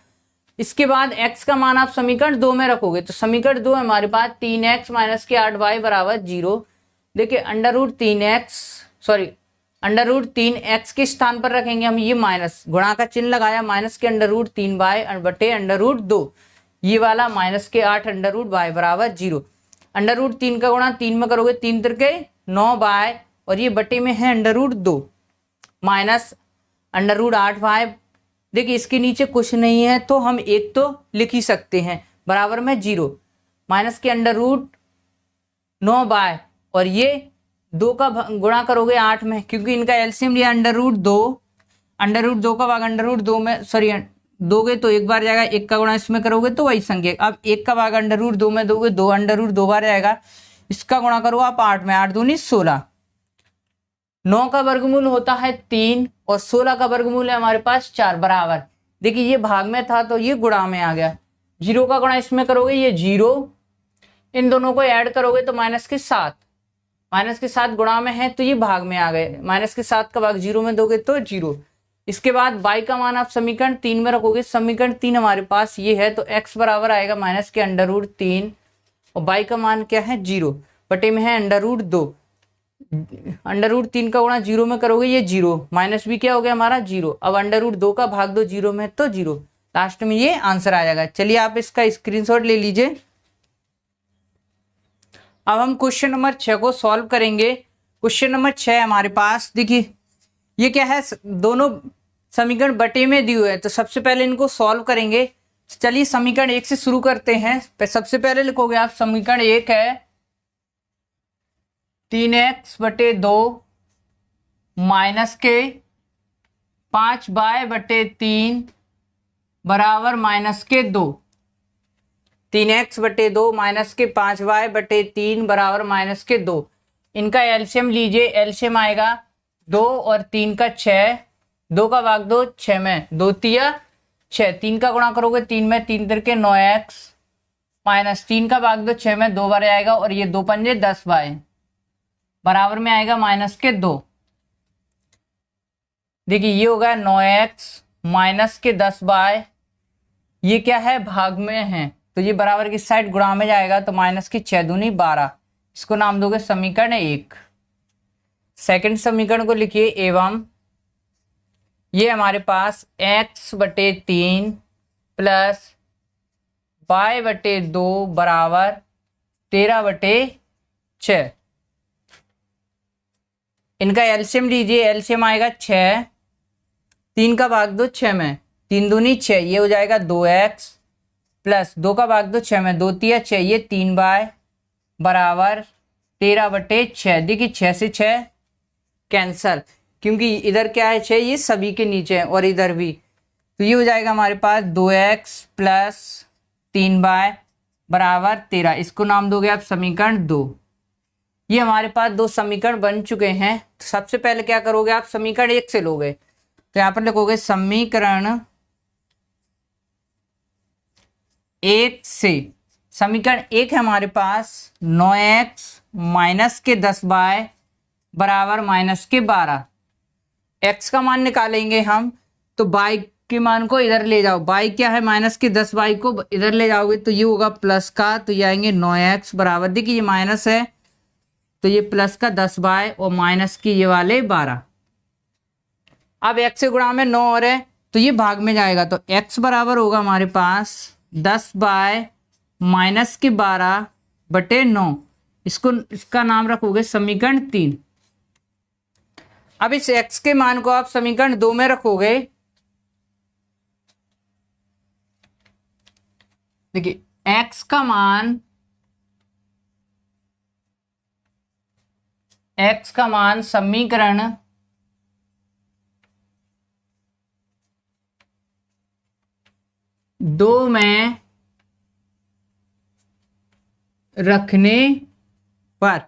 इसके बाद x का मान आप समीकरण 2 में रखोगे, तो समीकरण 2 हमारे पास 3x माइनस के 8y बराबर 0। देखिए अंडर रूट 3x के स्थान पर रखेंगे हम ये माइनस, गुणा का चिन्ह लगाया, माइनस के अंडर रूट 3 बाय बटे अंडर रूट 2, ये वाला माइनस के 8 अंडर रूट y बराबर 0। अंडर रूट 3 का गुणा 3 में करोगे 3 तिरके 9 बाय, और ये बटे में है under root 2 minus under root 8y। देखिए इसके नीचे कुछ नहीं है तो हम एक तो लिख ही सकते हैं, बराबर में 0 माइनस के अंडर रूट 9 बाय, और ये 2 का गुणा करोगे 8 में, क्योंकि इनका एलसीएम लिया अंडर रूट 2 का भाग अंडर रूट 2 में, सॉरी दोगे तो एक बार जाएगा, 1 का गुणा इसमें करोगे तो वही संख्या। अब 1 का भाग अंडर रूट 2 में दोगे 2 अंडर रूट 2 बार जाएगा, इसका गुणा करो आप 8 में, 8 दूनी 16। 9 का वर्गमूल होता है 3 और 16 का वर्गमूल है हमारे पास 4 बराबर। देखिए ये भाग में था तो ये गुणा में आ गया, 0 का गुणा इसमें करोगे ये 0, इन दोनों को ऐड करोगे तो माइनस के 7 गुणा में है तो ये भाग में आ गए, माइनस के 7 का भाग 0 में दोगे तो 0। इसके बाद बाई का मान आप समीकरण 3 में रखोगे, समीकरण 3 हमारे पास ये है, तो x बराबर आएगा माइनस के अंडर रूट 3 और बाई का मान क्या है 0 बटे में है अंडर रूट 2। अंडर रूट 3 का गुणा 0 में करोगे ये 0, माइनस भी क्या हो गया हमारा 0। अब अंडर रूट 2 का भाग दो 0 में तो 0, लास्ट में ये आंसर आ जाएगा। चलिए आप इसका स्क्रीनशॉट ले लीजिए। अब हम क्वेश्चन नंबर 6 को सॉल्व करेंगे। क्वेश्चन नंबर 6 हमारे पास, देखिए ये क्या है, दोनों समीकरण बटे में दिए हुए हैं, तो सबसे पहले इनको सॉल्व करेंगे। चलिए समीकरण 1 से शुरू करते हैं। सबसे पहले लिखोगे आप समीकरण 1 है 3x बटे 2 माइनस के 5y बटे 3 बराबर माइनस के 2। 3x बटे 2 माइनस के 5y बटे 3 बराबर माइनस के 2। इनका एलसीएम लीजिए, एलसीएम आएगा 2 और 3 का 6, 2 का भाग दो 6 में, 2 तिया 6, 3 का गुणा करोगे 3 में, 3 तिरके 9x माइनस 3 का भाग दो 6 में, 2 बार आएगा, और ये 2 पंजे 10 बाय बराबर में आएगा माइनस के 2। देखिए ये होगा 9x माइनस के 10 बाय, ये क्या है भाग में है तो ये बराबर की साइड गुणा में जाएगा, तो माइनस की 6 दूनी 12, इसको नाम दोगे समीकरण 1। सेकंड समीकरण को लिखिए एवं ये हमारे पास x बटे 3 प्लस बाय बटे 2 बराबर 13/6। इनका एलसीएम लीजिए, एलसीएम आएगा 6, 3 का भाग दो 6 में, 3 दूनी 6, ये हो जाएगा 2x प्लस 2 का भाग दो 6 में, 2 तिया 6, ये 3y बराबर 13/6। देखिए 6 से 6 कैंसल, क्योंकि इधर क्या है 6, ये सभी के नीचे है और इधर भी, तो ये हो जाएगा हमारे पास 2x प्लस 3y बराबर 13। इसको नाम दोगे आप समीकरण 2। ये हमारे पास 2 समीकरण बन चुके हैं। तो सबसे पहले क्या करोगे आप, समीकरण 1 से लोगे, तो यहां पर लिखोगे समीकरण 1 से। समीकरण 1 है हमारे पास 9x माइनस के 10y बराबर माइनस के 12। x का मान निकालेंगे हम, तो y के मान को इधर ले जाओ, y क्या है माइनस के 10y को इधर ले जाओगे तो ये होगा प्लस का, तो ये आएंगे 9x बराबर, देखिए ये माइनस है तो ये प्लस का 10y और माइनस की ये वाले 12। अब x से गुणा में 9 और है तो ये भाग में जाएगा, तो x बराबर होगा हमारे पास 10y माइनस के 12/9। इसका नाम रखोगे समीकरण 3। अब इस x के मान को आप समीकरण 2 में रखोगे, देखिए x का मान समीकरण 2 में रखने पर,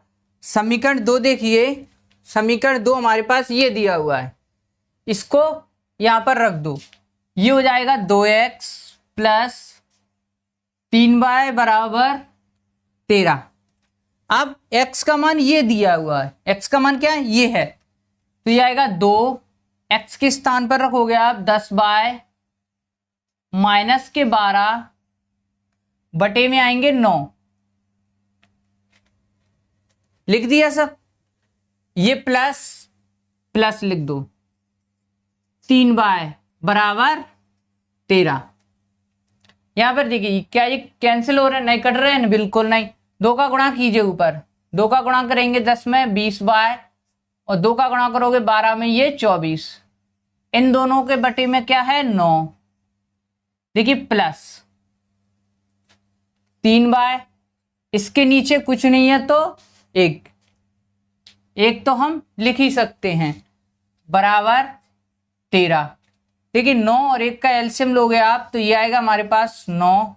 समीकरण 2 देखिए, समीकरण 2 हमारे पास ये दिया हुआ है, इसको यहां पर रख दो, ये हो जाएगा 2x प्लस 3y बराबर 13। अब x का मान ये दिया हुआ है, x का मान क्या है ये है, तो ये आएगा 2, x के स्थान पर रखोगे आप 10y माइनस के 12 बटे में आएंगे 9, लिख दिया सब। ये प्लस प्लस लिख दो, 3y बराबर 13। यहां पर देखिए क्या ये कैंसिल हो रहा है, नहीं कट रहे हैं, बिल्कुल नहीं। 2 का गुणा कीजिए, ऊपर 2 का गुणा करेंगे 10 में 20y और 2 का गुणा करोगे 12 में ये 24। इन दोनों के बटे में क्या है 9, देखिए प्लस 3y, इसके नीचे कुछ नहीं है तो एक तो हम लिख ही सकते हैं बराबर 13। देखिए 9 और 1 का एलसीएम लोगे आप तो ये आएगा हमारे पास 9,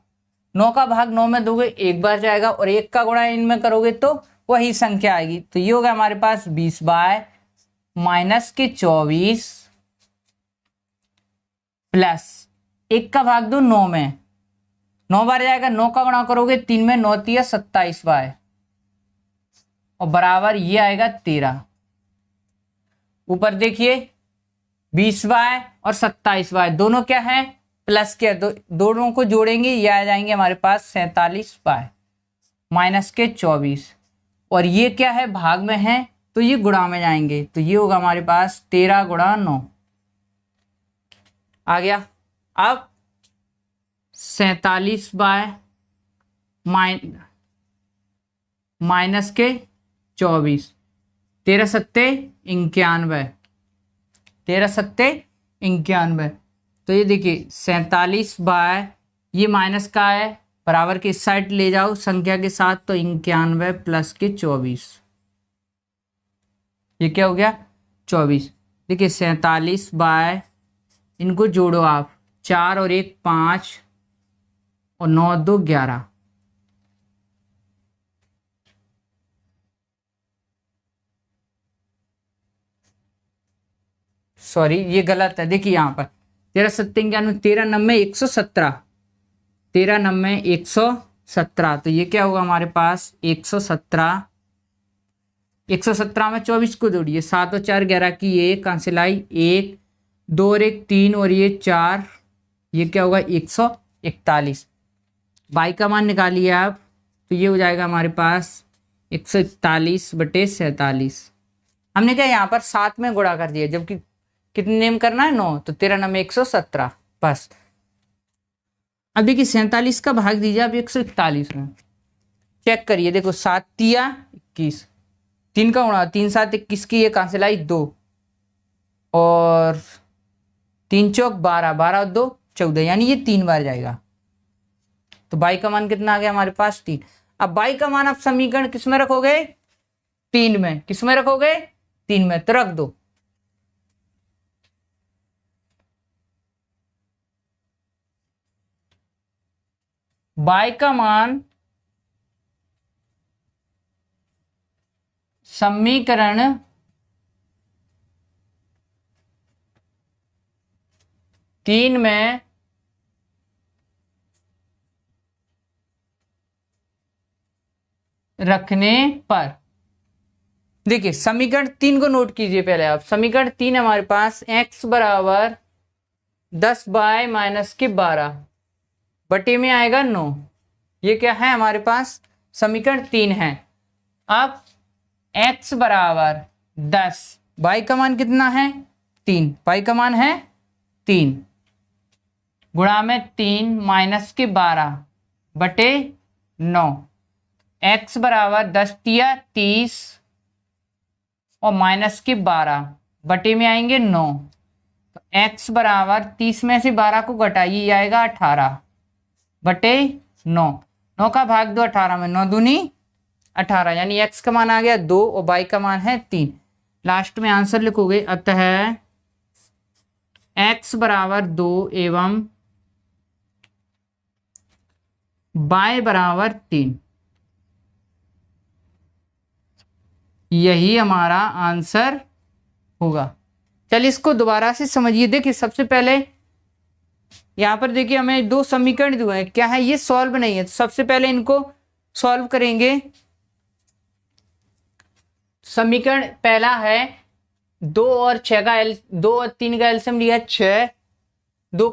9 का भाग 9 में दोगे एक बार जाएगा और 1 का गुणा इनमें करोगे तो वही संख्या आएगी, तो ये होगा हमारे पास 20y माइनस के 24 प्लस 1 का भाग दो 9 में, 9 बार जाएगा, 9 का गुणा करोगे 3 में 9 तिया 27y और बराबर ये आएगा 13। ऊपर देखिए 20y और 27y दोनों क्या है प्लस के, दोनों को जोड़ेंगे ये आ जाएंगे हमारे पास 47y माइनस के 24, और ये क्या है भाग में है तो ये गुणा में जाएंगे, तो ये होगा हमारे पास 13 गुणा 9 आ गया। अब 47y माइनस के 24, 13 सत्ते 91, 13 सत्ते 91, तो ये देखिए 47y ये माइनस का है बराबर के इस साइड ले जाओ संख्या के साथ, तो 91 प्लस के 24, ये क्या हो गया 24। देखिए 47y इनको जोड़ो आप, 4 और 1 5 और 9 2 11, सॉरी ये गलत है, देखिए यहाँ पर 13 सत्ते 91, 13 नब्बे 117, 13 नब्बे 117, तो ये क्या होगा हमारे पास 117, 117 में 24 को जोड़िए, 7 और 4 11 की 1 कैंसिल आई, 1 2 और 1 3 और ये 4, ये क्या होगा 141। y का मान निकालिए आप, तो ये हो जाएगा हमारे पास 141/47। हमने क्या यहाँ पर 7 में गुणा कर दिया, जबकि कितने नेम करना है 9, तो 13 9 117 बस। अब देखिए 47 का भाग दीजिए आप 141 में, चेक करिए, देखो 7 तिया 21, 3 का गुणा 3 7 21 की ये कहाँ से लाई 2, और 3 चौक 12, 12 और 2 14, यानी ये 3 बार जाएगा। तो बाई का मान कितना आ गया हमारे पास 3। अब बाई का मान आप समीकरण किस में रखोगे, 3 में। किस में रखोगे, 3 में, तो रख दो। बाई का मान समीकरण 3 में रखने पर, देखिए समीकरण 3 को नोट कीजिए पहले आप। समीकरण 3 हमारे पास x बराबर 10 बाय माइनस के 12 बटे में आएगा 9। ये क्या है हमारे पास, समीकरण 3 है। अब x बराबर 10, बाई का मान कितना है 3, बाई का मान है 3, गुणा में 3 माइनस के 12 बटे 9। x बराबर 10 तिया 30 और माइनस के 12 बटे में आएंगे 9। तो x बराबर 30 में से 12 को घटाइए, आएगा 18 बटे 9। 9 का भाग दो 18 में, 9 दूनी 18, यानी x का मान आ गया 2 और y का मान है 3। लास्ट में आंसर लिखोगे, अतः x बराबर 2 एवं y बराबर 3, यही हमारा आंसर होगा। चलिए इसको दोबारा से समझिए। देखिए सबसे पहले यहां पर देखिए हमें 2 समीकरण दिए हैं, क्या है ये, सॉल्व नहीं है। तो सबसे पहले इनको सॉल्व करेंगे। समीकरण पहला है 2 और 6 का 2 और 3 का एलसीएम लिया 6, 2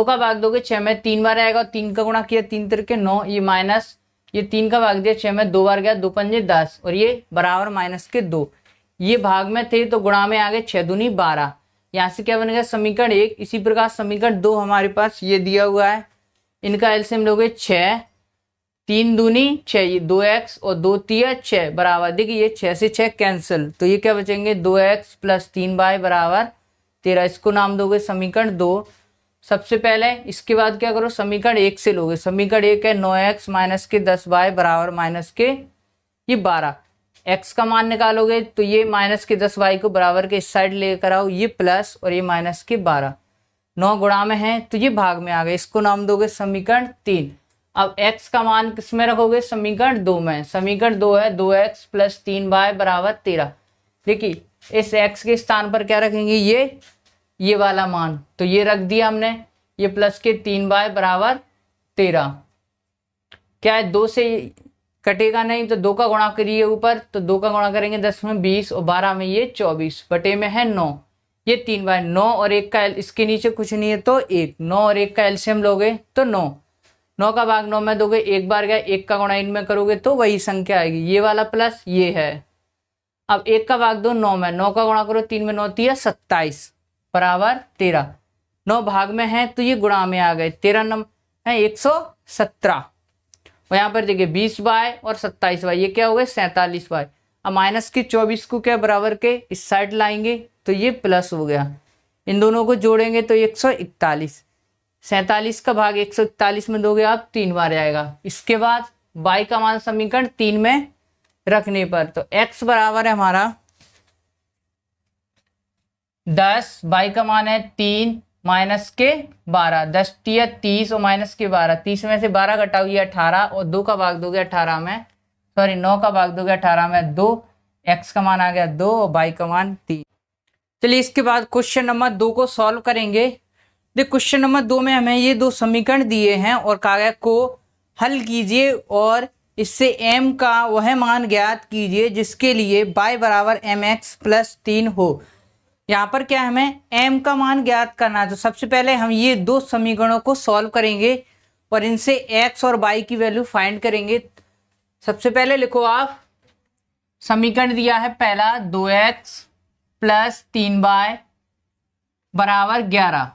का भाग दोगे 6 में 3 बार आएगा, 3 का गुणा किया 3 तिरके 9, ये माइनस, ये 3 का भाग दिया 6 में 2 बार गया, 2 पंजे 10 और ये बराबर माइनस के 2। ये भाग में थे तो गुणा में आ गए 6 दूनी 12। यहाँ से क्या बनेगा समीकरण 1। इसी प्रकार समीकरण 2 हमारे पास ये दिया हुआ है, इनका एलसीएम लोगे 6, 3 दूनी 6, ये 2x और 2 तिया 6 बराबर, देखिए ये 6 से 6 कैंसिल, तो ये क्या बचेंगे 2x प्लस 3y बराबर 13। इसको नाम दोगे समीकरण 2 सबसे पहले। इसके बाद क्या करो, समीकरण 1 से लोगे। समीकरण 1 है 9x माइनस के 10y बराबर माइनस के ये 12। x का मान निकालोगे तो ये माइनस के 10y को बराबर के इस साइड लेकर आओ, ये प्लस और ये माइनस के 12, 9 गुणा में है तो ये भाग में आ गए। इसको नाम दोगे समीकरण 3। अब x का मान किस में रखोगे, समीकरण 2 में। समीकरण 2 है 2x प्लस 3y बराबर 13। देखिए इस x के स्थान पर क्या रखेंगे, ये वाला मान, तो ये रख दिया हमने, ये प्लस के 3y बराबर 13। क्या है 2 से कटेगा नहीं तो 2 का गुणा करिए ऊपर, तो 2 का गुणा करेंगे 10 में 20 और 12 में ये 24 बटे में है 9। ये 3y, 9 और 1 का इसके नीचे कुछ नहीं है तो 1, 9 और 1 का एलसीएम लोगे तो 9, 9 का भाग 9 में दोगे, 1 बार गया, 1 का गुणा इनमें करोगे तो वही संख्या आएगी, ये वाला प्लस ये है। अब 1 का भाग दो 9 में, 9 का गुणा करो 3 में 9 तिया 27 बराबर 13। 9 भाग में है तो ये गुणा में आ गए, 13 नंबर है 117। और यहाँ पर देखिए 20y और 27y, ये क्या हो गए 47y। अब माइनस के 24 को क्या बराबर के इस साइड लाएंगे तो ये प्लस हो गया, इन दोनों को जोड़ेंगे तो 141। 47 का भाग 141 में दोगे आप 3 बार आएगा। इसके बाद y का मान समीकरण 3 में रखने पर, तो x बराबर है हमारा 10, y का मान है 3 माइनस के 12, 10 तिया 30 और माइनस के 12, 30 में से 12 घटाओ ये 18 और 2 का भाग दोगे 18 में, 9 का भाग दोगे 18 में 2, x का मान आ गया 2 और y का मान 3। चलिए इसके बाद क्वेश्चन नंबर 2 को सॉल्व करेंगे। देखिए क्वेश्चन नंबर 2 में हमें ये 2 समीकरण दिए हैं और कागज को हल कीजिए और इससे m का वह मान ज्ञात कीजिए जिसके लिए y बराबर mx प्लस 3 हो। यहाँ पर क्या हमें m का मान ज्ञात करना है, तो सबसे पहले हम ये 2 समीकरणों को सॉल्व करेंगे और इनसे x और y की वैल्यू फाइंड करेंगे। सबसे पहले लिखो आप, समीकरण दिया है पहला 2x प्लस 3y बराबर 11।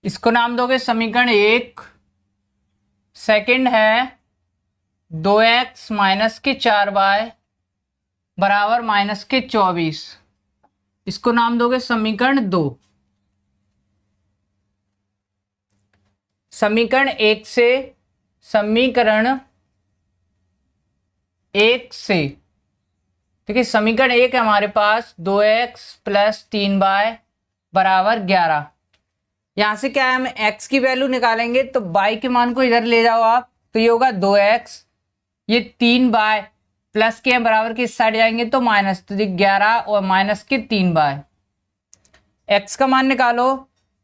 इसको नाम दोगे समीकरण 1। सेकंड है 2x माइनस के 4y बराबर माइनस के 24, इसको नाम दोगे समीकरण 2। समीकरण 1 से समीकरण 1 से, ठीक है, समीकरण 1 है हमारे पास 2x प्लस 3y बराबर 11। यहां से क्या है, हम x की वैल्यू निकालेंगे तो y के मान को इधर ले जाओ आप, तो ये होगा 2x, ये 3y प्लस के बराबर के इस साइड जाएंगे तो माइनस, तो 11 और माइनस के 3y। x का मान निकालो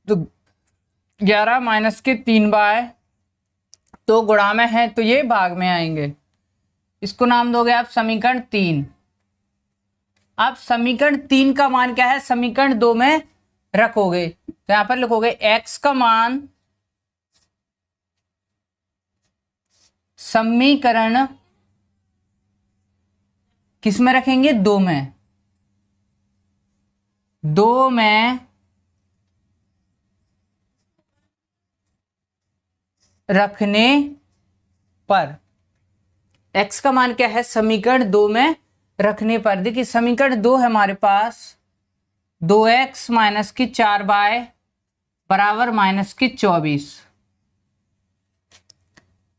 तो 11 माइनस के 3y, तो गुणा में है तो ये भाग में आएंगे। इसको नाम दोगे आप समीकरण 3। अब समीकरण 3 का मान क्या है, समीकरण 2 में रखोगे, तो यहां पर लिखोगे x का मान समीकरण किस में रखेंगे, 2 में, 2 में रखने पर। x का मान क्या है, समीकरण 2 में रखने पर। देखिए समीकरण 2 है हमारे पास 2x माइनस की 4y बराबर माइनस की 24।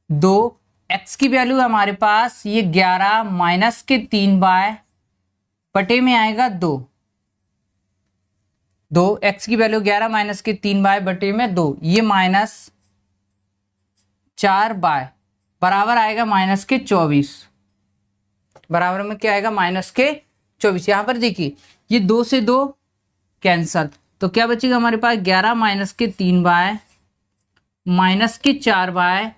2x की वैल्यू है हमारे पास ये 11 माइनस के 3y बटे में आएगा 2। 2x की वैल्यू 11 माइनस के 3y बटे में 2, ये माइनस 4y बराबर आएगा माइनस के 24। बराबर में क्या आएगा, माइनस के 24। यहां पर देखिए ये 2 से 2 कैंसल, तो क्या बचेगा हमारे पास 11 माइनस के 3y माइनस के 4y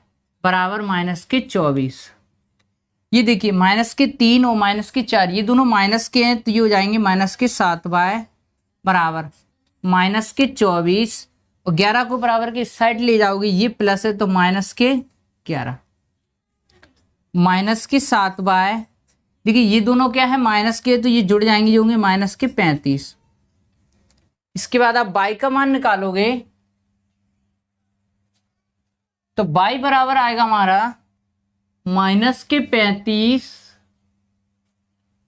बराबर माइनस के 24। ये देखिए माइनस के 3 और माइनस के 4 ये दोनों माइनस के हैं, तो ये हो जाएंगे माइनस के 7y बराबर माइनस के 24, और 11 को बराबर के साइड ले जाओगे, ये प्लस है तो माइनस के 11 माइनस के 7y। देखिए ये दोनों क्या है, माइनस के, तो ये जुड़ जाएंगे, ये होंगे माइनस के 35। इसके बाद आप y का मान निकालोगे तो y बराबर आएगा हमारा माइनस के 35।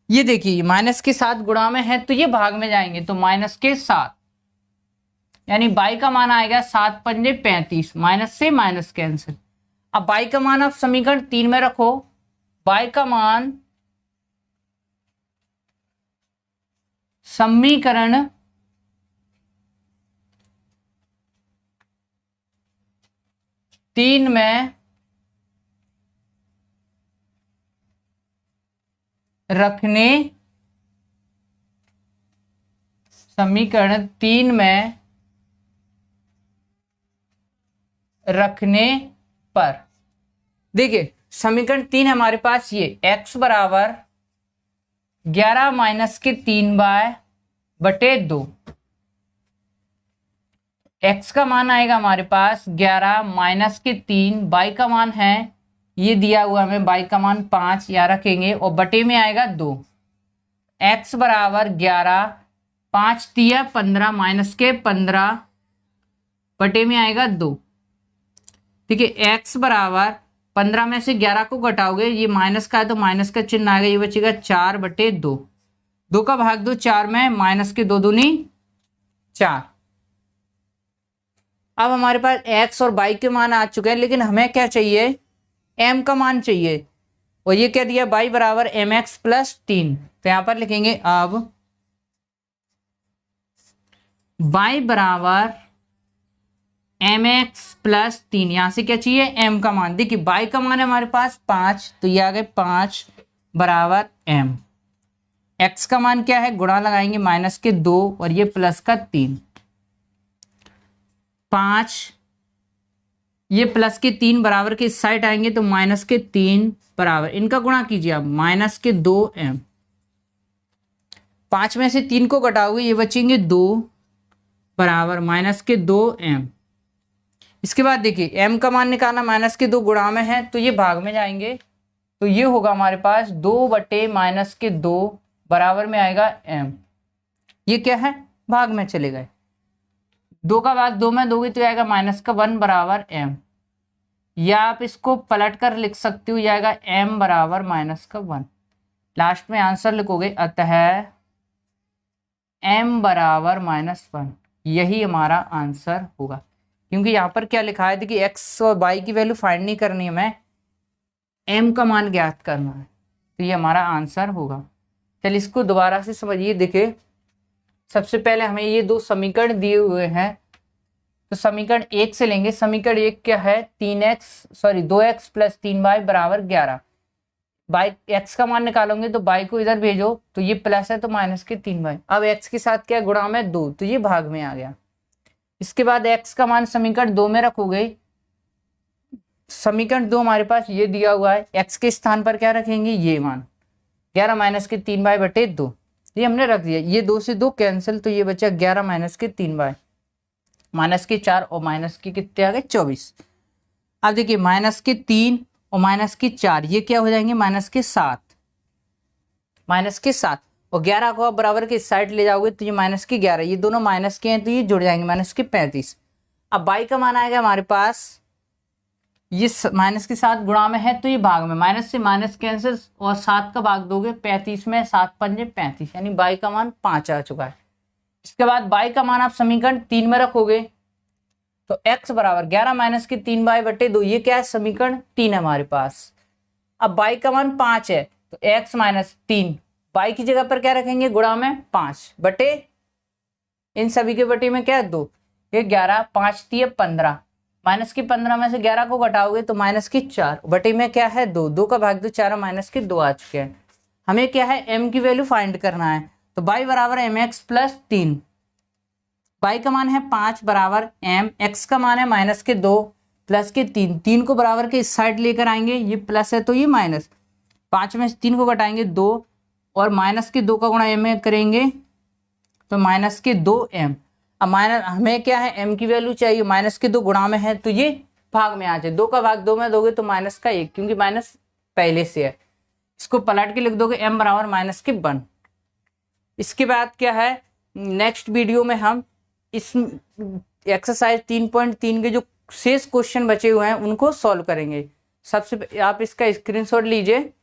ये देखिए माइनस के 7 गुणा में है तो ये भाग में जाएंगे, तो माइनस के 7, यानी y का मान आएगा 7 पंजे 35, माइनस से माइनस कैंसिल। अब y का मान आप समीकरण 3 में रखो, y का मान समीकरण 3 में रखने, समीकरण 3 में रखने पर। देखिए समीकरण 3 हमारे पास ये x बराबर 11 माइनस के 3y बटे 2। x का मान आएगा हमारे पास 11 माइनस के 3, y का मान है ये दिया हुआ हमें, y का मान 5 यहाँ रखेंगे, और बटे में आएगा 2। x बराबर 11, 5 दिया 15 माइनस के 15 बटे में आएगा 2। ठीक है, x बराबर 15 में से 11 को घटाओगे, ये माइनस का है तो माइनस का चिन्ह आएगा, ये बचेगा 4 बटे 2। 2 का भाग दो 4 में, माइनस के 2 दूनी 4। अब हमारे पास x और y के मान आ चुके हैं, लेकिन हमें क्या चाहिए, m का मान चाहिए, और ये क्या दिया, y बराबर mx प्लस 3। तो यहां पर लिखेंगे अब y बराबर mx प्लस 3, यहां से क्या चाहिए, m का मान। देखिए y का मान है हमारे पास 5, तो ये आ गए 5 बराबर m। x का मान क्या है, गुणा लगाएंगे माइनस के 2 और ये प्लस का 3। 5 ये प्लस के 3 बराबर के इस साइड आएंगे तो माइनस के 3 बराबर, इनका गुणा कीजिए आप, माइनस के 2m। 5 में से 3 को घटाओगे, ये बचेंगे 2 बराबर माइनस के 2m। इसके बाद देखिए m का मान निकालना, माइनस के 2 गुणा में है तो ये भाग में जाएंगे, तो ये होगा हमारे पास 2 बटे माइनस के 2 बराबर में आएगा m। ये क्या है, भाग में चले गए, 2 का भाग 2 में दोगे तो आएगा -1 बराबर m, या आप इसको पलट कर लिख सकते हो, जाएगा m बराबर -1। लास्ट में आंसर लिखोगे, अतः m बराबर -1, यही हमारा आंसर होगा। क्योंकि यहाँ पर क्या लिखा है, देखिए x और y की वैल्यू फाइंड नहीं करनी है, हमें m का मान ज्ञात करना है, तो ये हमारा आंसर होगा। चलिए इसको दोबारा से समझिए। देखिए सबसे पहले हमें ये दो समीकरण दिए हुए हैं, तो समीकरण 1 से लेंगे। समीकरण 1 क्या है, 2x + 3y बराबर 11। बाई x का मान निकालोगे तो y को इधर भेजो, तो ये प्लस है तो -3y। अब x के साथ क्या गुणा में 2, तो ये भाग में आ गया। इसके बाद x का मान समीकरण 2 में रखोगे। समीकरण 2 हमारे पास ये दिया हुआ है, x के स्थान पर क्या रखेंगे, ये मान 11 - 3y बटे 2, ये हमने रख दिया। ये 2 से 2 कैंसिल, तो ये बचा 11 - 3y, -4 और माइनस के कितने आ गए, 24। अब देखिए -3 और -4 ये क्या हो जाएंगे, -7, और 11 को आप बराबर के इस साइड ले जाओगे तो ये -11, ये दोनों माइनस के हैं तो ये जुड़ जाएंगे, -35। अब y का मान आएगा हमारे पास, ये -7 गुणा में है तो ये भाग में, माइनस से माइनस कैंसिल, और 7 का भाग दोगे 35 में, 7 × 5 = 35, यानी y का मान 5 आ चुका है। इसके बाद y का मान आप समीकरण 3 में रखोगे, तो x बराबर 11 - 3y बटे 2, ये क्या है, समीकरण 3 है हमारे पास। अब y का मान 5 है, तो x - 3, y की जगह पर क्या रखेंगे, गुणा में 5 बटे, इन सभी के बटे में क्या है 2, ये 11, 5 × 3 = 15, -15 में से 11 को घटाओगे तो -4 बटे में क्या है 2, 2 का भाग 2 4 -2 आ चुके हैं। हमें क्या है, m की वैल्यू फाइंड करना है, तो y बराबर mx + 3, y का मान है 5 बराबर m, x का मान है -2 + 3, 3 को बराबर के इस साइड लेकर आएंगे, ये प्लस है तो ये माइनस, 5 में से 3 को घटाएंगे 2, और -2 का गुणा m में करेंगे तो -2m। अब हमें क्या है, m की वैल्यू चाहिए, -2 गुणा में है तो ये भाग में आ जाए, 2 का भाग 2 में दोगे तो -1, क्योंकि माइनस पहले से है, इसको पलट के लिख दोगे m बराबर -1। इसके बाद क्या है, नेक्स्ट वीडियो में हम इस एक्सरसाइज 3.3 के जो शेष क्वेश्चन बचे हुए हैं उनको सॉल्व करेंगे। सबसे आप इसका स्क्रीनशॉट लीजिए